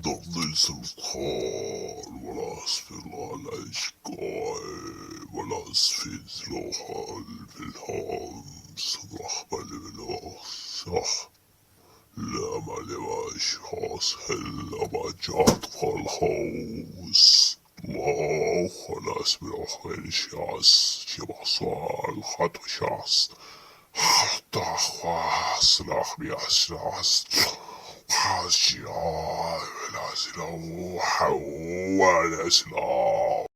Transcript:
تفضيل سلطان ولا أسفل على إشقاي ولا أسفل زلوخة بالهام صباح بالبلوخ صح لا ما أشخاص هلا بجات فالهوس الله وناس بالأخير شاس شبه صال خطو شاس حتى خواس لاخ بياسراس خاص شراي ولا سلوحة ولا سلاح